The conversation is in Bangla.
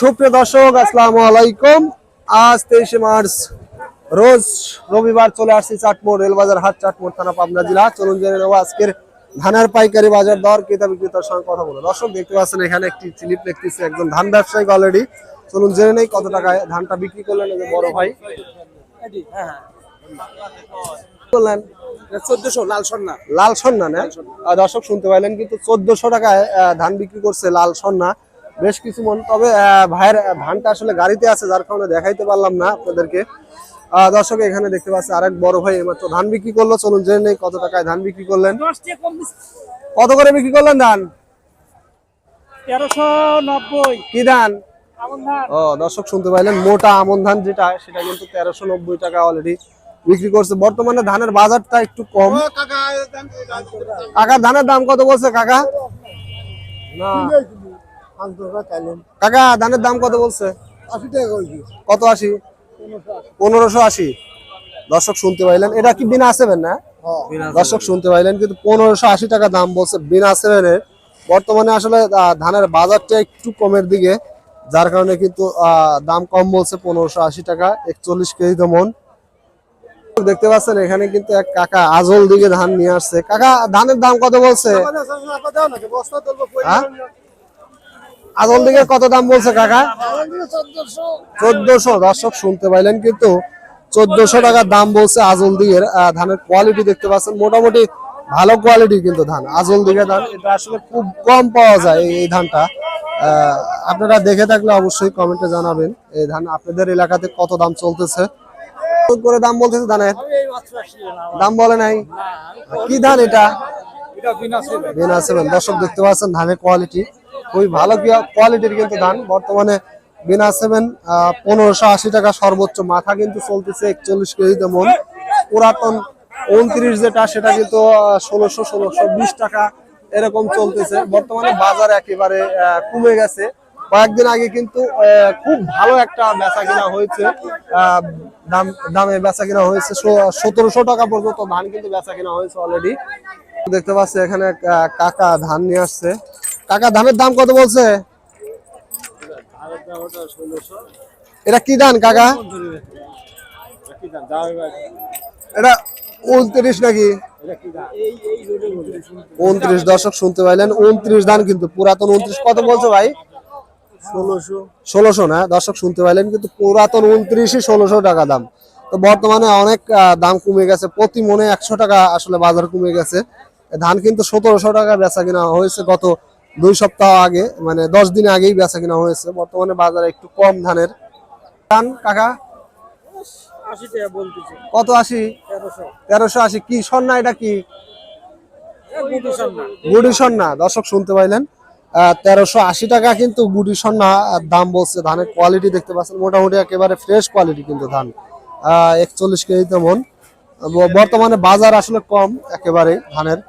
সুপ্রিয় দর্শক, আসসালামু আলাইকুম। আজ 23শে মার্চ রোজ রবিবার চলে আসছি চাটমোড় রেলবাজার হাট, চাটমোড় থানা, পাবনা জেলা। চলুন জেনে নেবো আজকের ধানের পাইকারি বাজার দর, ক্রেতা বিক্রেতার সঙ্গে কথা বলো। দর্শক দেখতে পাচ্ছেন এখানে একটি স্লিপ লিখতেছে একজন ধান ব্যবসায়ী অলরেডি। চলুন জেনে নেই কত টাকায় ধানটা বিক্রি করলেন এই যে বড় ভাই। বললেন 1400 লাল সন্না। লাল সন্না না? দর্শক শুনতে পাইলেন, কিন্তু 1400 টাকায় ধান বিক্রি করছে লাল সন্না। বেশ কিছু মন, তবে ভাইয়ের ধানটা আসলে গাড়িতে আছে যার কারণে দেখাইতে পারলাম না আপনাদেরকে। দর্শক এখানে দেখতে পাচ্ছি আরেক বড় ভাই এইমাত্র ধান বিক্রি করলো। চলুন জেনে নেই কত টাকায় ধান বিক্রি করলেন। কত করে বিক্রি করলেন ধান? 1390। কি ধান? আমন ধান। ও দর্শক শুনতে পাইলেন, মোটা আমন ধান যেটা, সেটা কিন্তু 1390 টাকা অলরেডি বিক্রি করছে। বর্তমানে ধানের বাজারটা একটু কম। কাকা ধানের দাম কত বলছে কাকা? না কাকা ধানের দাম কত বলছে? 80 টাকা কইছি। কত 80? 1580। দর্শক শুনতে পাইলেন, এটা কি বিনা সেভেন না? দর্শক শুনতে পাইলেন, কিন্তু 1580 টাকা দাম বলছে বিনা সেভেনের। বর্তমানে আসলে ধানের বাজারটা একটু কমের দিকে, যার কারণে কিন্তু দাম কম বলছে 1580 টাকা 41 কেজি মন। দেখতে পাচ্ছেন এখানে কিন্তু এক কাকা আজল দিকে ধান নিয়ে আসছে। কাকা ধানের দাম কত বলছে? হ্যাঁ? আজল দিকে কত দাম বলছে কাকা? 1400। দর্শক শুনতে পাইলেন, কিন্তু 1400 টাকা দাম বলছে আজল দিকের। ধানের কোয়ালিটি দেখতে পাচ্ছেন, মোটামুটি ভালো কোয়ালিটি কিন্তু ধান। আজল দিকে ধান এটা আসলে খুব কম পাওয়া যায় এই ধানটা। আপনারা দেখে থাকলে অবশ্যই কমেন্টে জানাবেন এই ধান আপনাদের এলাকাতে কত দাম চলতেছে। করে দাম বলতেছে ধানের? দাম বলে নাই। কি ধান এটা? বিনা সেভেন। দর্শক দেখতে পাচ্ছেন ধানের কোয়ালিটি খুবই ভালো কোয়ালিটির কিন্তু ধান। বর্তমানে বিনা সেভেন 1580 টাকা সর্বোচ্চ, মাথা কিন্তু চলতেছে 41 কেজিতে মন। পুরাতন 29 যেটা, সেটা কিন্তু 1600-1620 টাকা এরকম চলতেছে। বর্তমানে বাজার একেবারে কমে গেছে। কয়েকদিন আগে কিন্তু খুব ভালো একটা বেচা কিনা হয়েছে, দামে বেচা কিনা হয়েছে 1700 টাকা পর্যন্ত ধান কিন্তু বেচা কিনা হয়েছে অলরেডি। দেখতে পাচ্ছি এখানে কাকা ধান নিয়ে আসছে। কাকা ধানের দাম কত বলছে? এটা কি ধান কাকা? এটা 29 নাকি? 29। দর্শক শুনতে পাইলেন, 29 ধান কিন্তু পুরাতন 29। কত বলছো ভাই? 1600 না? দর্শক শুনতে পাইলেন, কিন্তু পুরাতন 29ই 1600 টাকা দাম। তো বর্তমানে অনেক দাম কমে গেছে, প্রতি মনে 100 টাকা আসলে বাজার কমে গেছে। ধান কিন্তু 1700 টাকা বেচা কিনা হয়েছে গত 2 সপ্তাহ আগে, মানে 10 দিন আগেই বেচা কিনা হয়েছে। বর্তমানে বাজারে একটু কম ধানের ধান। কাকা 80 টাকা বলতেছে। কত 80? 1380। কি সন্না এটা? কি গুটি সন্না? গুটি সন্না। দর্শক শুনতে পাইলেন, 1380 টাকা কিন্তু গুটি সন্না দাম বলছে। ধানের কোয়ালিটি দেখতে পাচ্ছেন, মোটামুটি একেবারে ফ্রেশ কোয়ালিটি কিন্তু ধান। 41 কেজিতে মন। বর্তমানে বাজার আসলে কম একেবারে ধানের।